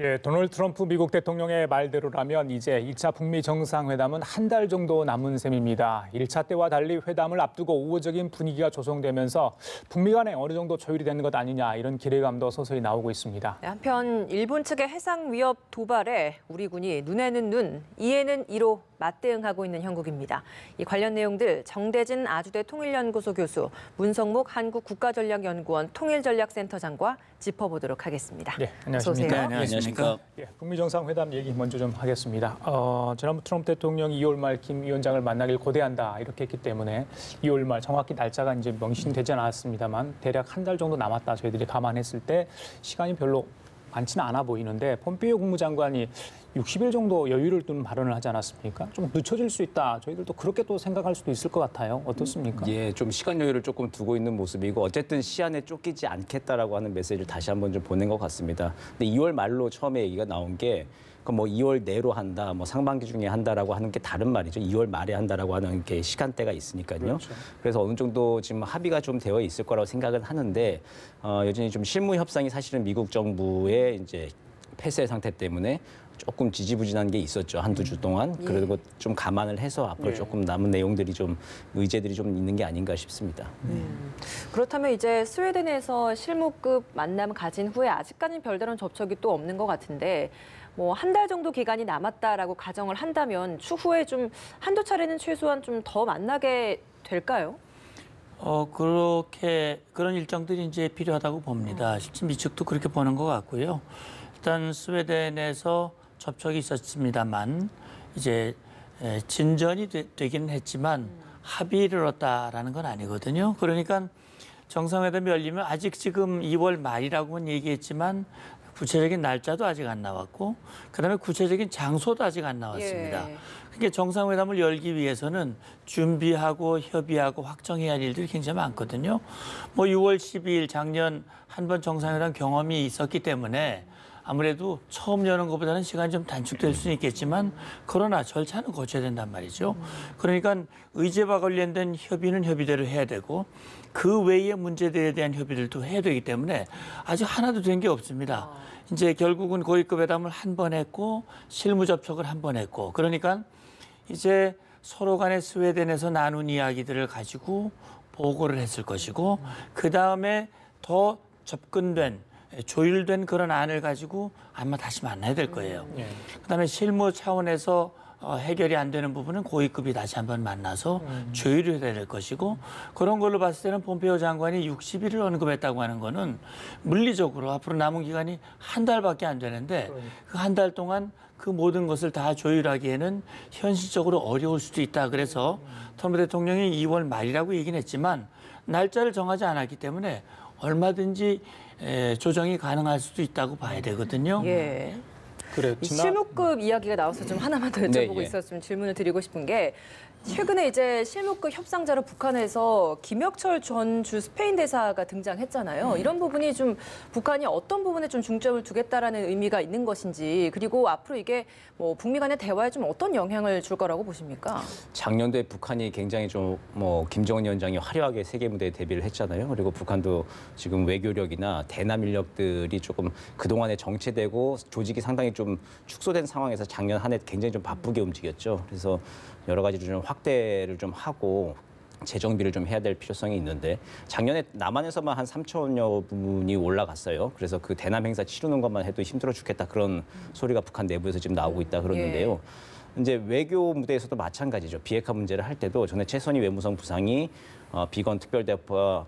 예, 도널드 트럼프 미국 대통령의 말대로라면 이제 2차 북미 정상회담은 한 달 정도 남은 셈입니다. 1차 때와 달리 회담을 앞두고 우호적인 분위기가 조성되면서 북미 간에 어느 정도 조율이 되는 것 아니냐 이런 기대감도 서서히 나오고 있습니다. 한편 일본 측의 해상 위협 도발에 우리 군이 눈에는 눈, 이에는 이로 맞대응하고 있는 형국입니다. 이 관련 내용들 정대진 아주대 통일연구소 교수, 문성목 한국국가전략연구원 통일전략센터장과 짚어보도록 하겠습니다. 네, 안녕하십니까. 어서 오세요. 네, 안녕하십니까. 예, 북미 정상회담 얘기 먼저 좀 하겠습니다. 지난번 트럼프 대통령이 2월 말 김 위원장을 만나길 고대한다 이렇게 했기 때문에 2월 말 정확히 날짜가 이제 명시되지 않았습니다만 대략 한 달 정도 남았다 저희들이 감안했을 때 시간이 별로 많지는 않아 보이는데 폼페이오 국무장관이 60일 정도 여유를 두는 발언을 하지 않았습니까? 좀 늦춰질 수 있다. 저희들도 그렇게 또 생각할 수도 있을 것 같아요. 어떻습니까? 예, 좀 시간 여유를 조금 두고 있는 모습이고 어쨌든 시한에 쫓기지 않겠다라고 하는 메시지를 다시 한번 좀 보낸 것 같습니다. 근데 2월 말로 처음에 얘기가 나온 게 뭐 2월 내로 한다, 뭐 상반기 중에 한다라고 하는 게 다른 말이죠. 2월 말에 한다라고 하는 게 시간대가 있으니까요. 그렇죠. 그래서 어느 정도 지금 합의가 좀 되어 있을 거라고 생각은 하는데 여전히 좀 실무 협상이 사실은 미국 정부의 이제 폐쇄 상태 때문에 조금 지지부진한 게 있었죠. 한두 주 동안. 그리고 좀 감안을 해서 앞으로 조금 남은 내용들이 좀 의제들이 좀 있는 게 아닌가 싶습니다. 그렇다면 이제 스웨덴에서 실무급 만남 가진 후에 아직까지는 별다른 접촉이 또 없는 것 같은데 뭐 한 달 정도 기간이 남았다라고 가정을 한다면 추후에 좀 한두 차례는 최소한 좀 더 만나게 될까요? 그렇게 그런 일정들이 이제 필요하다고 봅니다. 실제 미측도 그렇게 보는 것 같고요. 일단 스웨덴에서 접촉이 있었습니다만 이제 진전이 되기는 했지만 합의를 얻었다라는 건 아니거든요. 그러니까 정상회담이 열리면 아직 지금 2월 말이라고는 얘기했지만 구체적인 날짜도 아직 안 나왔고 그다음에 구체적인 장소도 아직 안 나왔습니다. 그러니까 정상회담을 열기 위해서는 준비하고 협의하고 확정해야 할 일들이 굉장히 많거든요. 뭐 6월 12일 작년 한 번 정상회담 경험이 있었기 때문에 아무래도 처음 여는 것보다는 시간이 좀 단축될 수는 있겠지만 그러나 절차는 거쳐야 된단 말이죠. 그러니까 의제와 관련된 협의는 협의대로 해야 되고 그 외의 문제들에 대한 협의들도 해야 되기 때문에 아직 하나도 된 게 없습니다. 이제 결국은 고위급 회담을 한 번 했고 실무 접촉을 한 번 했고 그러니까 이제 서로 간에 스웨덴에서 나눈 이야기들을 가지고 보고를 했을 것이고 그다음에 더 접근된 조율된 그런 안을 가지고 아마 다시 만나야 될 거예요. 그다음에 실무 차원에서 해결이 안 되는 부분은 고위급이 다시 한번 만나서 조율이 돼야 될 것이고 그런 걸로 봤을 때는 폼페이오 장관이 60일을 언급했다고 하는 거는 물리적으로 앞으로 남은 기간이 한 달밖에 안 되는데 그 한 달 동안 그 모든 것을 다 조율하기에는 현실적으로 어려울 수도 있다. 그래서 트럼프 대통령이 2월 말이라고 얘기는 했지만 날짜를 정하지 않았기 때문에 얼마든지 조정이 가능할 수도 있다고 봐야 되거든요. 예. 그래, 이 실무급 이야기가 나와서 좀 하나만 더 여쭤보고 있었으면 질문을 드리고 싶은 게 최근에 이제 실무급 협상자로 북한에서 김혁철 전 주 스페인 대사가 등장했잖아요. 이런 부분이 좀 북한이 어떤 부분에 좀 중점을 두겠다라는 의미가 있는 것인지 그리고 앞으로 이게 뭐 북미 간의 대화에 좀 어떤 영향을 줄 거라고 보십니까? 작년도에 북한이 굉장히 좀 김정은 위원장이 화려하게 세계 무대에 데뷔를 했잖아요. 그리고 북한도 지금 외교력이나 대남 인력들이 조금 그동안에 정체되고 조직이 상당히 좀 축소된 상황에서 작년 한 해 굉장히 좀 바쁘게 움직였죠. 그래서 여러 가지로 좀 확대를 좀 하고 재정비를 좀 해야 될 필요성이 있는데 작년에 남한에서만 한 3천여 분이 올라갔어요. 그래서 그 대남 행사 치르는 것만 해도 힘들어 죽겠다 그런 소리가 북한 내부에서 지금 나오고 있다 그러는데요. 이제 외교 무대에서도 마찬가지죠. 비핵화 문제를 할 때도 전에 최선희 외무성 부상이 비건 특별대표와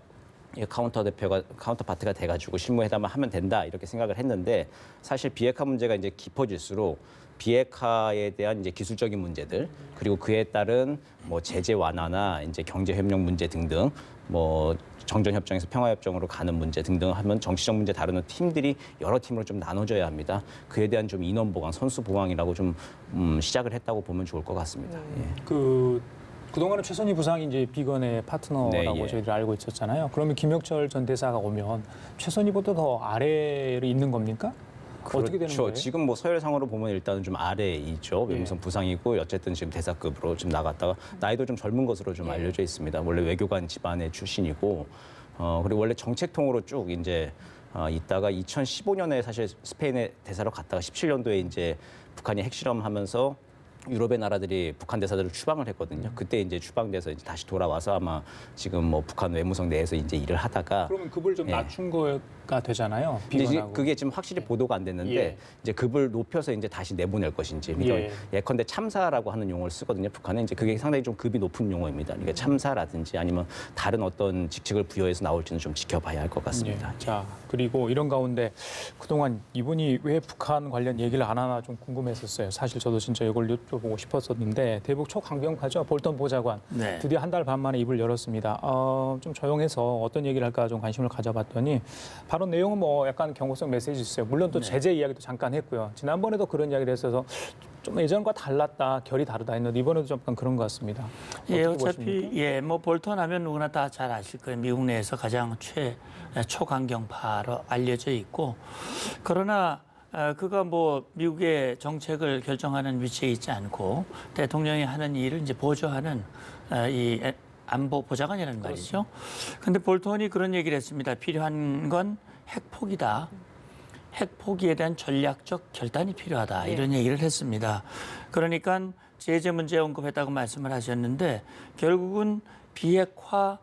카운터파트가 돼가지고 실무회담을 하면 된다 이렇게 생각을 했는데 사실 비핵화 문제가 이제 깊어질수록 비핵화에 대한 이제 기술적인 문제들 그리고 그에 따른 뭐 제재 완화나 이제 경제협력 문제 등등 뭐 정전협정에서 평화협정으로 가는 문제 등등 하면 정치적 문제 다루는 팀들이 여러 팀으로 좀 나눠져야 합니다. 그에 대한 좀 인원 보강, 선수 보강이라고 좀 시작을 했다고 보면 좋을 것 같습니다. 그동안은 최선희 부상이 이제 비건의 파트너라고 저희들이 알고 있었잖아요. 그러면 김혁철 전 대사가 오면 최선희보다 더 아래에 있는 겁니까? 어떻게 되는 거예요? 지금 뭐 서열상으로 보면 일단은 좀 아래에 있죠. 외무성 부상이고 어쨌든 지금 대사급으로 좀 나갔다가 나이도 좀 젊은 것으로 좀 알려져 있습니다. 원래 외교관 집안의 출신이고 그리고 원래 정책통으로 쭉 이제 있다가 2015년에 사실 스페인의 대사로 갔다가 17년도에 이제 북한이 핵실험하면서 유럽의 나라들이 북한 대사들을 추방을 했거든요. 그때 이제 추방돼서 이제 다시 돌아와서 아마 지금 뭐 북한 외무성 내에서 이제 일을 하다가 그러면 급을 좀 낮춘 거가 되잖아요. 근데 이제 비건하고. 그게 지금 확실히 보도가 안 됐는데 예. 이제 급을 높여서 이제 다시 내보낼 것인지 그러니까 예. 예컨대 참사라고 하는 용어를 쓰거든요. 북한은 이제 그게 상당히 좀 급이 높은 용어입니다. 그러니까 참사라든지 아니면 다른 어떤 직책을 부여해서 나올지는 좀 지켜봐야 할 것 같습니다. 예. 자, 그리고 이런 가운데 그동안 이분이 왜 북한 관련 얘기를 안 하나 좀 궁금했었어요. 사실 저도 진짜 이걸 여쭤보고 싶었었는데 대북 초강경파죠. 볼턴 보좌관. 네. 드디어 한 달 반 만에 입을 열었습니다. 좀 조용해서 어떤 얘기를 할까 좀 관심을 가져봤더니 바로 내용은 뭐 약간 경고성 메시지 있어요. 물론 또 제재 이야기도 잠깐 했고요. 지난번에도 그런 이야기를 했어서 좀 예전과 달랐다, 결이 다르다 했는데 이번에도 좀 약간 그런 것 같습니다. 예, 어떻게 어차피 보십니까? 예, 뭐 볼턴 하면 누구나 다 잘 아실 거예요. 미국 내에서 가장 초강경파로 알려져 있고 그러나 그가 뭐 미국의 정책을 결정하는 위치에 있지 않고 대통령이 하는 일을 이제 보조하는 이 안보 보좌관이라는 말이죠. 그런데 볼턴이 그런 얘기를 했습니다. 필요한 건 핵폭이다. 핵포기에 대한 전략적 결단이 필요하다. 이런 얘기를 했습니다. 그러니까 제재 문제 언급했다고 말씀을 하셨는데 결국은 비핵화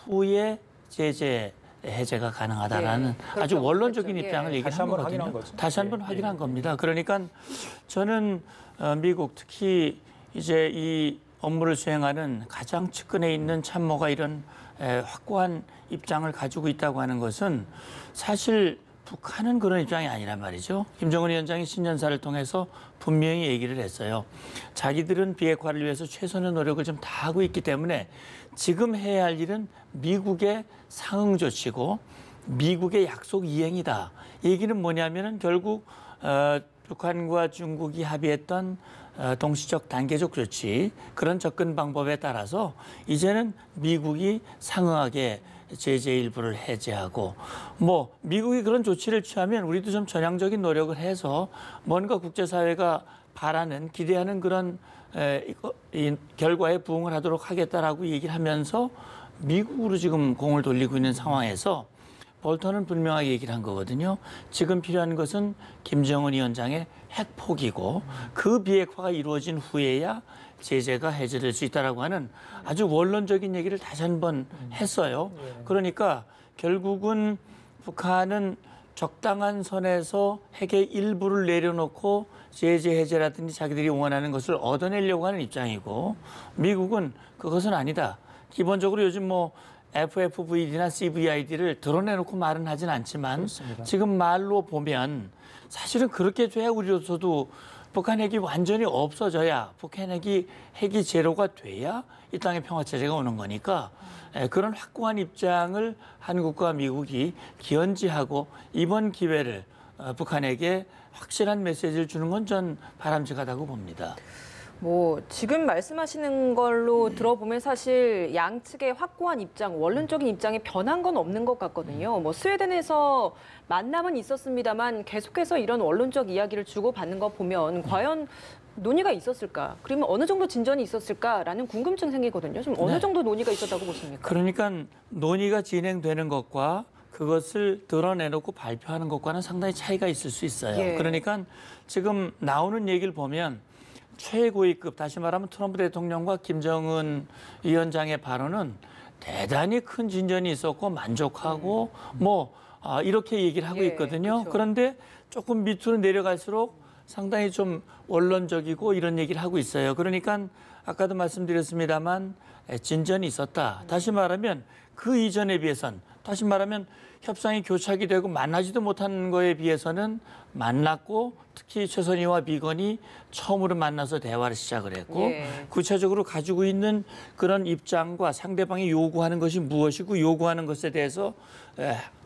후에 제재 해제가 가능하다라는 아주 원론적인 그렇죠. 입장을 예. 얘기한 다시 한번 거거든요. 확인한 거죠. 다시 한번 예. 확인한 겁니다. 그러니까 저는 미국 특히 이제 이 업무를 수행하는 가장 측근에 있는 참모가 이런 확고한 입장을 가지고 있다고 하는 것은 사실 북한은 그런 입장이 아니란 말이죠. 김정은 위원장이 신년사를 통해서 분명히 얘기를 했어요. 자기들은 비핵화를 위해서 최선의 노력을 좀 다하고 있기 때문에 지금 해야 할 일은 미국의 상응 조치고 미국의 약속 이행이다. 얘기는 뭐냐면은 결국 북한과 중국이 합의했던 동시적 단계적 조치 그런 접근 방법에 따라서 이제는 미국이 상응하게 제재 일부를 해제하고 뭐 미국이 그런 조치를 취하면 우리도 좀 전향적인 노력을 해서 뭔가 국제사회가 바라는 기대하는 그런 이 결과에 부응을 하도록 하겠다라고 얘기를 하면서 미국으로 지금 공을 돌리고 있는 상황에서 볼턴은 분명하게 얘기를 한 거거든요. 지금 필요한 것은 김정은 위원장의 핵폭이고 그 비핵화가 이루어진 후에야 제재가 해제될 수 있다라고 하는 아주 원론적인 얘기를 다시 한번 했어요. 그러니까 결국은 북한은 적당한 선에서 핵의 일부를 내려놓고 제재 해제라든지 자기들이 원하는 것을 얻어내려고 하는 입장이고 미국은 그것은 아니다. 기본적으로 요즘 뭐 FFVD나 CVID를 드러내놓고 말은 하진 않지만 그렇습니다. 지금 말로 보면 사실은 그렇게 돼야 우리로서도 북한 핵이 완전히 없어져야 북한 핵이 제로가 돼야 이 땅에 평화체제가 오는 거니까 그런 확고한 입장을 한국과 미국이 기언지하고 이번 기회를 북한에게 확실한 메시지를 주는 건 전 바람직하다고 봅니다. 뭐 지금 말씀하시는 걸로 들어보면 사실 양측의 확고한 입장, 원론적인 입장에 변한 건 없는 것 같거든요. 뭐 스웨덴에서 만남은 있었습니다만 계속해서 이런 원론적 이야기를 주고받는 거 보면 과연 논의가 있었을까? 그러면 어느 정도 진전이 있었을까라는 궁금증 생기거든요. 좀 어느 네. 정도 논의가 있었다고 보십니까? 그러니까 논의가 진행되는 것과 그것을 드러내놓고 발표하는 것과는 상당히 차이가 있을 수 있어요. 예. 그러니까 지금 나오는 얘기를 보면 최고위급, 다시 말하면 트럼프 대통령과 김정은 위원장의 발언은 대단히 큰 진전이 있었고 만족하고 이렇게 얘기를 하고 예, 있거든요. 그렇죠. 그런데 조금 밑으로 내려갈수록 상당히 좀 원론적이고 이런 얘기를 하고 있어요. 그러니까 아까도 말씀드렸습니다만 진전이 있었다. 다시 말하면 그 이전에 비해선 다시 말하면 협상이 교착이 되고 만나지도 못한 거에 비해서는 만났고 특히 최선희와 비건이 처음으로 만나서 대화를 시작을 했고 예. 구체적으로 가지고 있는 그런 입장과 상대방이 요구하는 것이 무엇이고 요구하는 것에 대해서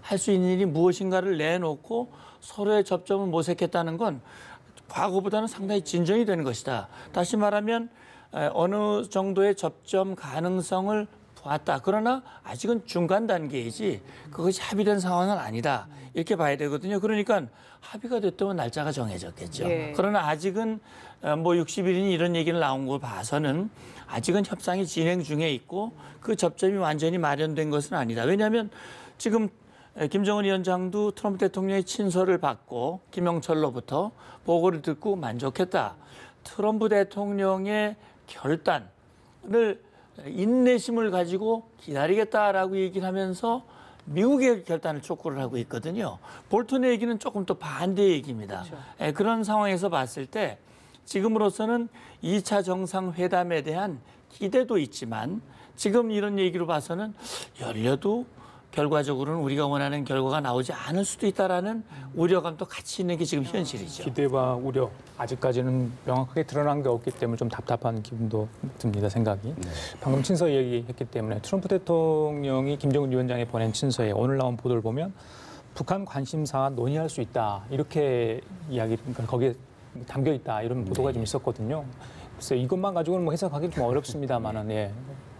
할 수 있는 일이 무엇인가를 내놓고 서로의 접점을 모색했다는 건 과거보다는 상당히 진전이 되는 것이다. 다시 말하면 어느 정도의 접점 가능성을 보았다. 그러나 아직은 중간 단계이지 그것이 합의된 상황은 아니다. 이렇게 봐야 되거든요. 그러니까 합의가 됐다면 날짜가 정해졌겠죠. 예. 그러나 아직은 뭐 60일이니 이런 얘기를 나온 걸 봐서는 아직은 협상이 진행 중에 있고 그 접점이 완전히 마련된 것은 아니다. 왜냐하면 지금 김정은 위원장도 트럼프 대통령의 친서를 받고 김영철로부터 보고를 듣고 만족했다. 트럼프 대통령의 결단을 인내심을 가지고 기다리겠다라고 얘기를 하면서 미국의 결단을 촉구를 하고 있거든요. 볼턴의 얘기는 조금 또 반대 얘기입니다. 그렇죠. 그런 상황에서 봤을 때 지금으로서는 2차 정상회담에 대한 기대도 있지만 지금 이런 얘기로 봐서는 열려도 결과적으로는 우리가 원하는 결과가 나오지 않을 수도 있다라는 우려감도 같이 있는 게 지금 현실이죠. 기대와 우려 아직까지는 명확하게 드러난 게 없기 때문에 좀 답답한 기분도 듭니다. 생각이. 네. 방금 친서 얘기했기 때문에 트럼프 대통령이 김정은 위원장에 보낸 친서에 오늘 나온 보도를 보면 북한 관심사 논의할 수 있다 이렇게 그러니까 거기에 담겨 있다 이런 보도가 좀 있었거든요. 그래서 이것만 가지고는 뭐 해석하기 좀 어렵습니다만은 예.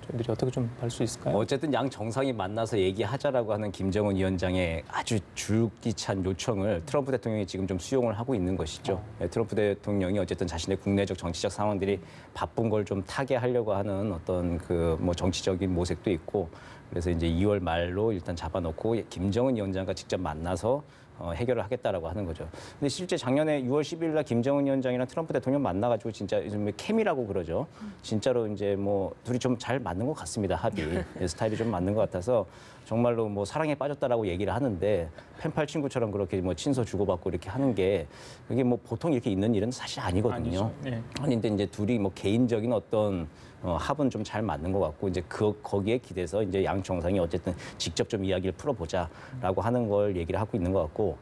저희들이 어떻게 좀 할 수 있을까요? 어쨌든 양 정상이 만나서 얘기하자라고 하는 김정은 위원장의 아주 줄기찬 요청을 트럼프 대통령이 지금 좀 수용을 하고 있는 것이죠. 트럼프 대통령이 어쨌든 자신의 국내적 정치적 상황들이 바쁜 걸 좀 타개하려고 하는 어떤 그 뭐 정치적인 모색도 있고 그래서 이제 2월 말로 일단 잡아놓고 김정은 위원장과 직접 만나서 해결을 하겠다라고 하는 거죠. 근데 실제 작년에 6월 10일 날 김정은 위원장이랑 트럼프 대통령 만나가지고 진짜 요즘 케미라고 그러죠. 진짜로 이제 뭐 둘이 좀 잘 맞는 것 같습니다. 합이 스타일이 좀 맞는 것 같아서 정말로 뭐 사랑에 빠졌다라고 얘기를 하는데 펜팔 친구처럼 그렇게 뭐 친서 주고받고 이렇게 하는 게 그게 뭐 보통 이렇게 있는 일은 사실 아니거든요. 네. 아닌데 이제 둘이 뭐 개인적인 어떤 합은 좀 잘 맞는 것 같고 이제 거기에 기대서 이제 양 정상이 어쨌든 직접 좀 이야기를 풀어보자라고 하는 걸 얘기를 하고 있는 것 같고.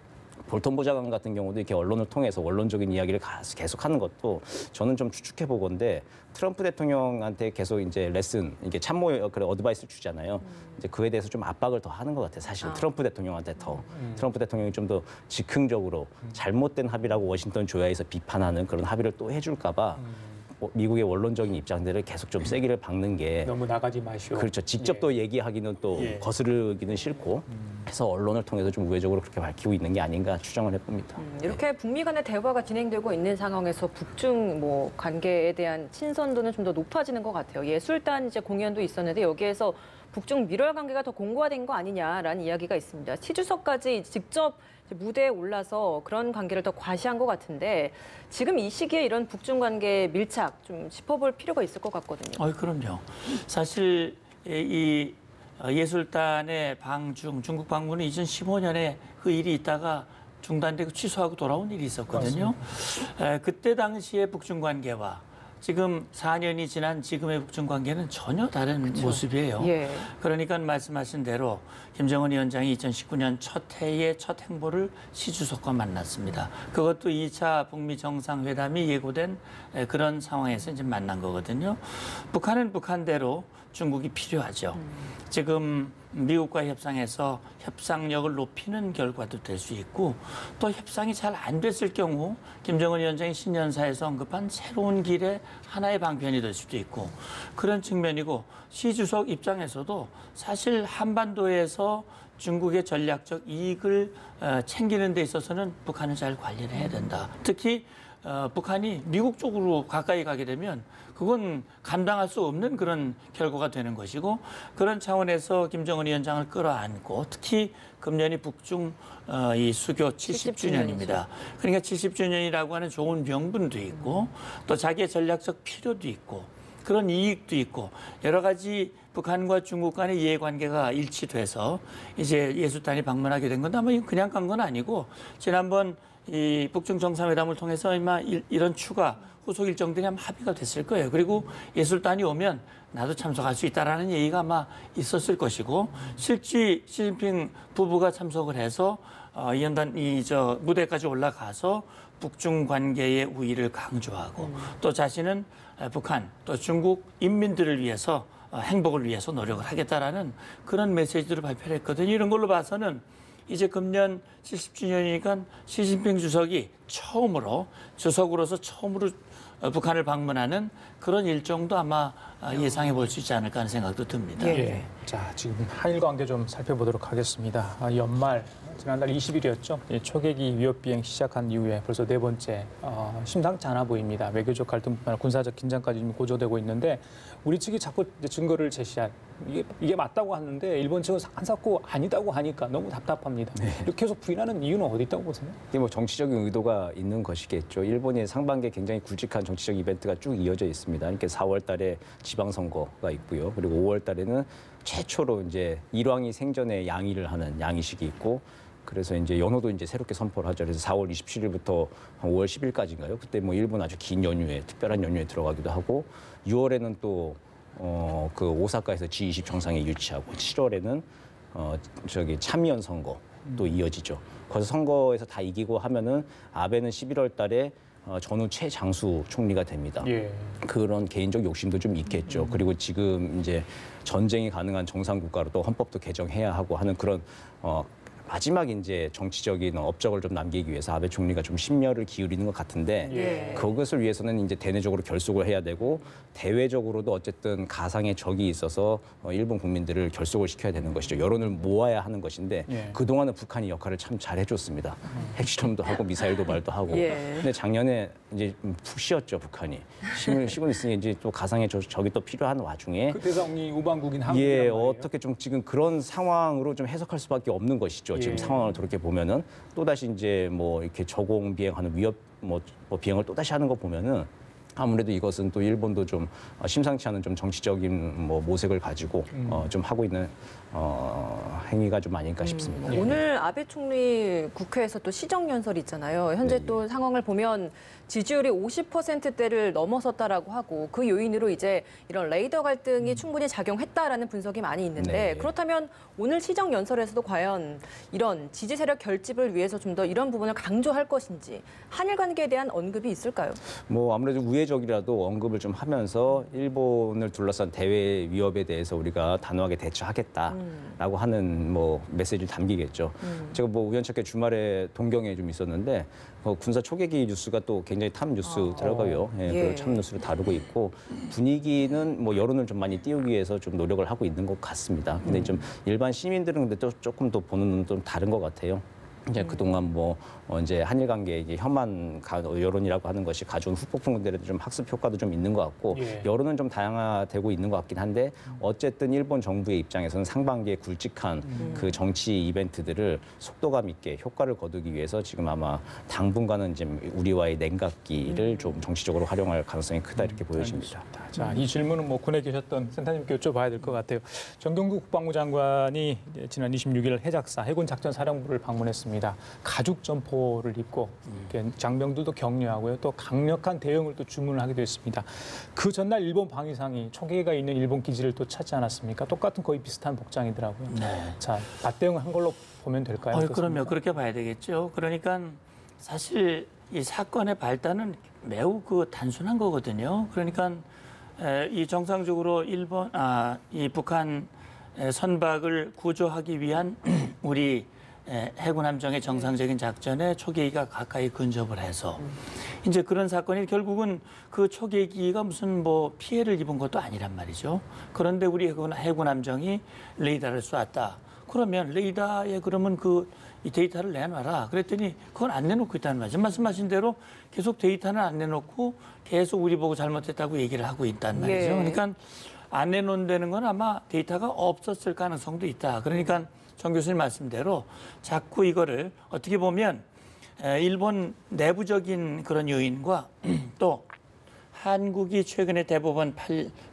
볼턴 보좌관 같은 경우도 이렇게 언론을 통해서 원론적인 이야기를 계속하는 것도 저는 좀 추측해 보건데 트럼프 대통령한테 계속 이제 레슨, 이게 참모 그런 어드바이스를 주잖아요. 이제 그에 대해서 좀 압박을 더 하는 것 같아요. 사실 트럼프 대통령한테 더 트럼프 대통령이 좀 더 즉흥적으로 잘못된 합의라고 워싱턴 조야에서 비판하는 그런 합의를 또 해줄까봐. 미국의 원론적인 입장들을 계속 좀 세기를 박는 게 너무 나가지 마시오. 그렇죠. 직접 또 얘기하기는 또 거스르기는 싫고 해서 언론을 통해서 좀 우회적으로 그렇게 밝히고 있는 게 아닌가 추정을 해봅니다. 이렇게 북미 간의 대화가 진행되고 있는 상황에서 북중 뭐 관계에 대한 친선도는 좀 더 높아지는 것 같아요. 예술단 이제 공연도 있었는데 여기에서 북중 밀월 관계가 더 공고화된 거 아니냐라는 이야기가 있습니다. 시주석까지 직접 무대에 올라서 그런 관계를 더 과시한 것 같은데 지금 이 시기에 이런 북중 관계 밀착 좀 짚어볼 필요가 있을 것 같거든요. 그럼요. 사실 이 예술단의 중국 방문은 2015년에 그 일이 있다가 중단되고 취소하고 돌아온 일이 있었거든요. 그때 당시의 북중 관계와 지금 4년이 지난 지금의 북중 관계는 전혀 다른 모습이에요. 그러니까 말씀하신 대로 김정은 위원장이 2019년 첫 해의 첫 행보를 시 주석과 만났습니다. 그것도 2차 북미 정상회담이 예고된 그런 상황에서 이제 만난 거거든요. 북한은 북한대로 중국이 필요하죠. 지금 미국과 협상해서 협상력을 높이는 결과도 될 수 있고 또 협상이 잘 안 됐을 경우 김정은 위원장이 신년사에서 언급한 새로운 길의 하나의 방편이 될 수도 있고 그런 측면이고 시 주석 입장에서도 사실 한반도에서 중국의 전략적 이익을 챙기는 데 있어서는 북한은 잘 관리를 해야 된다. 특히 북한이 미국 쪽으로 가까이 가게 되면 그건 감당할 수 없는 그런 결과가 되는 것이고 그런 차원에서 김정은 위원장을 끌어안고 특히 금년이 북중 이 수교 70주년입니다. 그러니까 70주년이라고 하는 좋은 명분도 있고 또 자기의 전략적 필요도 있고 그런 이익도 있고 여러 가지 북한과 중국 간의 이해관계가 일치돼서 이제 예술단이 방문하게 된 건데 아마 그냥 간 건 아니고 지난번 이 북중 정상회담을 통해서 아마 이런 추가 후속 일정들이 아마 합의가 됐을 거예요. 그리고 예술단이 오면 나도 참석할 수 있다라는 얘기가 아마 있었을 것이고 실제 시진핑 부부가 참석을 해서 무대까지 올라가서 북중 관계의 우위를 강조하고 또 자신은 북한 또 중국 인민들을 위해서 행복을 위해서 노력을 하겠다라는 그런 메시지들을 발표를 했거든요. 이런 걸로 봐서는 이제 금년 70주년이니까 시진핑 주석이 주석으로서 처음으로 북한을 방문하는 그런 일정도 아마 예상해 볼 수 있지 않을까 하는 생각도 듭니다. 자, 지금 한일 관계 좀 살펴보도록 하겠습니다. 연말 지난달 20일이었죠. 초계기 위협 비행 시작한 이후에 벌써 네 번째 심상치 않아 보입니다. 외교적 갈등뿐만 아니라 군사적 긴장까지 좀 고조되고 있는데 우리 측이 자꾸 이제 증거를 제시한 이게 맞다고 하는데 일본 측은 안 샀고 아니다고 하니까 너무 답답합니다. 이렇게 계속 부인하는 이유는 어디 있다고 보세요? 이게 뭐 정치적인 의도가 있는 것이겠죠. 일본이 상반기에 굉장히 굵직한 정치적 이벤트가 쭉 이어져 있습니다. 이렇게 4월 달에 지방선거가 있고요. 그리고 5월 달에는 최초로 이제 일왕이 생전에 양의를 하는 양의식이 있고 그래서 이제 연호도 이제 새롭게 선포를 하죠. 그래서 4월 27일부터 한 5월 10일까지인가요? 그때 뭐 일본 아주 긴 연휴에 특별한 연휴에 들어가기도 하고 6월에는 또 그 오사카에서 G20 정상회 유치하고 7월에는 저기 참의원 선거 또 이어지죠. 거기서 선거에서 다 이기고 하면은 아베는 11월 달에 전후 최장수 총리가 됩니다. 예. 그런 개인적 욕심도 좀 있겠죠. 그리고 지금 이제 전쟁이 가능한 정상 국가로 또 헌법도 개정해야 하고 하는 그런 마지막 이제 정치적인 업적을 좀 남기기 위해서 아베 총리가 좀 심려를 기울이는 것 같은데 예. 그것을 위해서는 이제 대내적으로 결속을 해야 되고 대외적으로도 어쨌든 가상의 적이 있어서 일본 국민들을 결속을 시켜야 되는 것이죠. 여론을 모아야 하는 것인데 예. 그동안은 북한이 역할을 참 잘해줬습니다. 핵실험도 하고 미사일 도발도 하고. 예. 근데 작년에 이제 푹 쉬었죠 북한이. 쉬고 있으니 이제 또 가상의 적이 또 필요한 와중에 그 대상이 우방국인 한국이란 예, 말이에요. 어떻게 좀 지금 그런 상황으로 좀 해석할 수밖에 없는 것이죠. 지금 예. 상황을 그렇게 보면은 또 다시 이제 뭐 이렇게 저공 비행하는 위협 뭐 비행을 또 다시 하는 거 보면은 아무래도 이것은 또 일본도 좀 심상치 않은 좀 정치적인 뭐 모색을 가지고 좀 하고 있는 행위가 좀 아닐까 싶습니다. 오늘 아베 총리 국회에서 또 시정연설이 있잖아요. 현재 네. 또 상황을 보면 지지율이 50%대를 넘어섰다라고 하고 그 요인으로 이제 이런 레이더 갈등이 충분히 작용했다라는 분석이 많이 있는데 네. 그렇다면 오늘 시정연설에서도 과연 이런 지지 세력 결집을 위해서 좀 더 이런 부분을 강조할 것인지 한일 관계에 대한 언급이 있을까요? 뭐 아무래도 우회적이라도 언급을 좀 하면서 일본을 둘러싼 대외 위협에 대해서 우리가 단호하게 대처하겠다라고 하는 뭐 메시지를 담기겠죠. 제가 뭐 우연찮게 주말에 동경에 좀 있었는데 군사 초계기 뉴스가 또 굉장히 탑 뉴스더라고요. 예, 예. 그 탑 뉴스를 다루고 있고 분위기는 뭐 여론을 좀 많이 띄우기 위해서 좀 노력을 하고 있는 것 같습니다. 근데 좀 일반 시민들은 근데 또 조금 더 보는 눈은 좀 다른 것 같아요. 이제 그동안 뭐 이제 한일 관계 이제 혐한 여론이라고 하는 것이 가져온 후폭풍들에 좀 학습 효과도 좀 있는 것 같고 예. 여론은 좀 다양화되고 있는 것 같긴 한데 어쨌든 일본 정부의 입장에서는 상반기에 굵직한 그 정치 이벤트들을 속도감 있게 효과를 거두기 위해서 지금 아마 당분간은 이제 우리와의 냉각기를 좀 정치적으로 활용할 가능성이 크다 이렇게 보여집니다. 알겠습니다. 자, 이 질문은 뭐 군에 계셨던 센터님께 여쭤봐야 될 것 같아요. 정경국 국방부 장관이 지난 26일 해작사 해군 작전 사령부를 방문했습니다. 가죽 점포를 입고 이렇게 장병들도 격려하고요. 또 강력한 대응을 또 주문을 하기도 했습니다. 그 전날 일본 방위상이 초계기가 있는 일본 기지를 또 찾지 않았습니까? 똑같은 거의 비슷한 복장이더라고요. 네. 자, 맞대응을 한 걸로 보면 될까요? 그럼요. 그렇게 봐야 되겠죠. 그러니까 사실 이 사건의 발단은 매우 단순한 거거든요. 그러니까 이 정상적으로 이 북한 선박을 구조하기 위한 우리 해군 함정의 정상적인 작전에 초계기가 가까이 근접을 해서 이제 그런 사건이 결국은 그 초계기가 무슨 뭐 피해를 입은 것도 아니란 말이죠. 그런데 우리 해군 함정이 레이더를 쐈다. 그러면 레이더에 그러면 이 데이터를 내놔라. 그랬더니 그건 안 내놓고 있다는 말이죠. 말씀하신 대로 계속 데이터는 안 내놓고 계속 우리 보고 잘못했다고 얘기를 하고 있다는 말이죠. 예. 그러니까 안 내놓는다는 건 아마 데이터가 없었을 가능성도 있다. 그러니까 정 교수님 말씀대로 자꾸 이거를 어떻게 보면 일본 내부적인 그런 요인과 또 한국이 최근에 대법원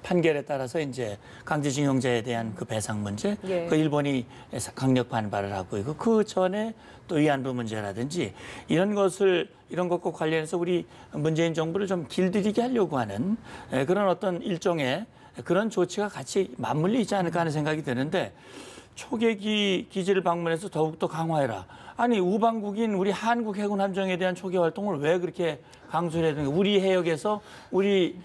판결에 따라서 이제 강제징용죄에 대한 그 배상 문제, 예. 그 일본이 강력 반발을 하고 있고 그 전에 또 위안부 문제라든지 이런 것과 관련해서 우리 문재인 정부를 좀 길들이게 하려고 하는 그런 어떤 일종의 그런 조치가 같이 맞물려 있지 않을까 하는 생각이 드는데 초계기 기지를 방문해서 더욱더 강화해라. 아니 우방국인 우리 한국 해군 함정에 대한 초계 활동을 왜 그렇게 강조를 해야 되는가? 우리 해역에서 우리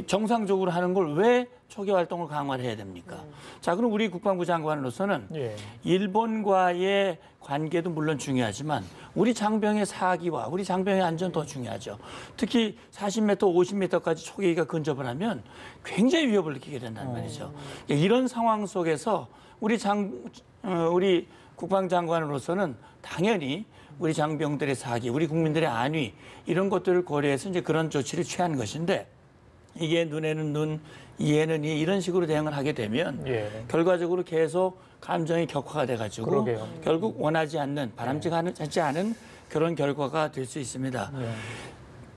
정상적으로 하는 걸 왜 초계 활동을 강화를 해야 됩니까? 자, 그럼 우리 국방부 장관으로서는 예. 일본과의 관계도 물론 중요하지만 우리 장병의 사기와 우리 장병의 안전 더 중요하죠. 특히 40m, 50m까지 초계기가 근접을 하면 굉장히 위협을 느끼게 된단 말이죠. 이런 상황 속에서 우리 국방장관으로서는 당연히 우리 장병들의 사기, 우리 국민들의 안위 이런 것들을 고려해서 이제 그런 조치를 취한 것인데 이게 눈에는 눈, 이에는 이 이런 식으로 대응을 하게 되면 예. 결과적으로 계속 감정이 격화가 돼가지고 그러게요. 결국 원하지 않는 바람직하지 않은 그런 결과가 될 수 있습니다. 예.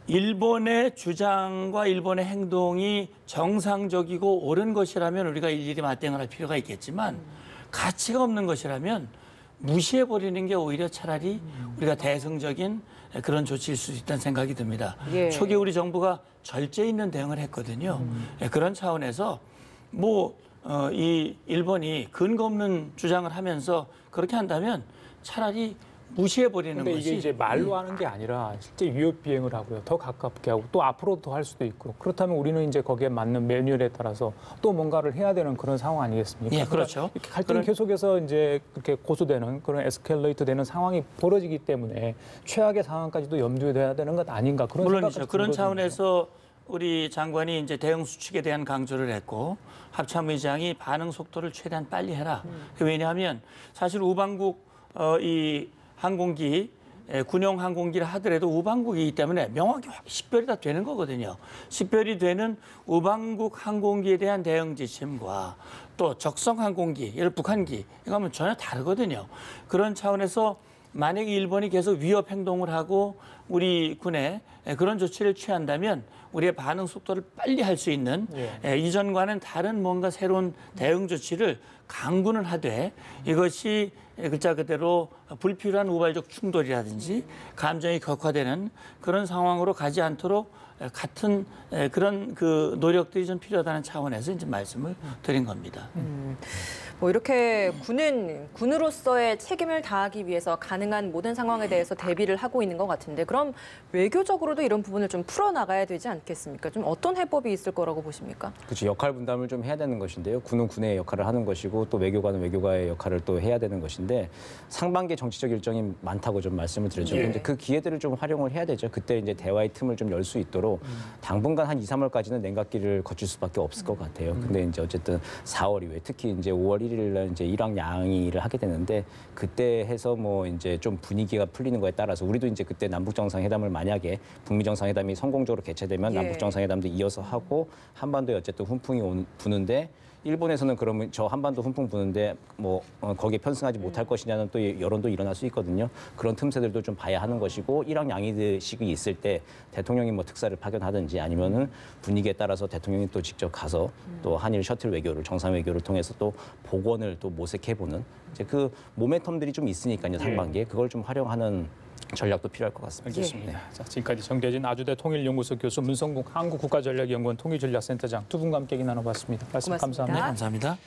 일본의 주장과 일본의 행동이 정상적이고 옳은 것이라면 우리가 일일이 맞대응을 할 필요가 있겠지만 가치가 없는 것이라면 무시해버리는 게 오히려 차라리 우리가 대승적인 그런 조치일 수 있다는 생각이 듭니다. 예. 초기에 우리 정부가 절제 있는 대응을 했거든요. 그런 차원에서 이 일본이 근거 없는 주장을 하면서 그렇게 한다면 차라리 무시해버리는 근데 것이 이게 이제 말로 하는 게 아니라 실제 위협 비행을 하고요. 더 가깝게 하고 또 앞으로도 더 할 수도 있고 그렇다면 우리는 이제 거기에 맞는 매뉴얼에 따라서 또 뭔가를 해야 되는 그런 상황 아니겠습니까? 예, 그렇죠. 이렇게 갈등이 계속해서 이제 그렇게 고수되는 그런 에스컬레이트 되는 상황이 벌어지기 때문에 최악의 상황까지도 염두에 둬야 되는 것 아닌가 그런 물론이죠. 생각까지 그런 들거든요. 차원에서 우리 장관이 이제 대응 수칙에 대한 강조를 했고 합참의장이 반응 속도를 최대한 빨리 해라. 왜냐하면 사실 우방국 이 항공기 군용 항공기를 하더라도 우방국이기 때문에 명확히 식별이 다 되는 거거든요. 식별이 되는 우방국 항공기에 대한 대응 지침과 또 적성 항공기, 예를 북한기 이거 하면 전혀 다르거든요. 그런 차원에서 만약에 일본이 계속 위협 행동을 하고 우리 군에 그런 조치를 취한다면 우리의 반응 속도를 빨리 할 수 있는 이전과는 다른 뭔가 새로운 대응 조치를 강구는 하되 이것이 글자 그대로 불필요한 우발적 충돌이라든지 감정이 격화되는 그런 상황으로 가지 않도록 같은 그런 그 노력들이 좀 필요하다는 차원에서 이제 말씀을 드린 겁니다. 뭐 이렇게 군으로서의 책임을 다하기 위해서 가능한 모든 상황에 대해서 대비를 하고 있는 것 같은데 그럼 외교적으로도 이런 부분을 좀 풀어나가야 되지 않겠습니까? 좀 어떤 해법이 있을 거라고 보십니까? 그렇죠. 역할 분담을 좀 해야 되는 것인데요. 군은 군의 역할을 하는 것이고 또 외교관은 외교관의 역할을 또 해야 되는 것인데 상반기 정치적 일정이 많다고 좀 말씀을 드렸죠. 그런데 그 기회들을 좀 활용을 해야 되죠. 그때 이제 대화의 틈을 좀 열 수 있도록 당분간 한 2, 3월까지는 냉각기를 거칠 수밖에 없을 것 같아요. 근데 이제 어쨌든 4월 이후에 특히 이제 5월 1일 날 이제 일왕 양의를 하게 되는데 그때 해서 뭐 이제 좀 분위기가 풀리는 거에 따라서 우리도 이제 그때 남북 정상회담을 만약에 북미 정상회담이 성공적으로 개최되면 남북 정상회담도 이어서 하고 한반도에 어쨌든 훈풍이 부는데 일본에서는 그러면 저 한반도 훈풍 부는데 뭐 거기에 편승하지 못할 것이냐는 또 여론도 일어날 수 있거든요. 그런 틈새들도 좀 봐야 하는 것이고 일왕 양의식이 있을 때 대통령이 뭐 특사를 파견하든지 아니면은 분위기에 따라서 대통령이 또 직접 가서 또 한일 셔틀 외교를 정상 외교를 통해서 또 복원을 또 모색해보는 이제 그 모멘텀들이 좀 있으니까요 상반기에 그걸 좀 활용하는 전략도 필요할 것 같습니다. 알겠습니다. 자, 지금까지 정대진 아주대 통일연구소 교수 문성국 한국국가전략연구원 통일전략센터장 두 분과 함께 얘기 나눠봤습니다. 말씀 고맙습니다. 감사합니다. 네, 감사합니다.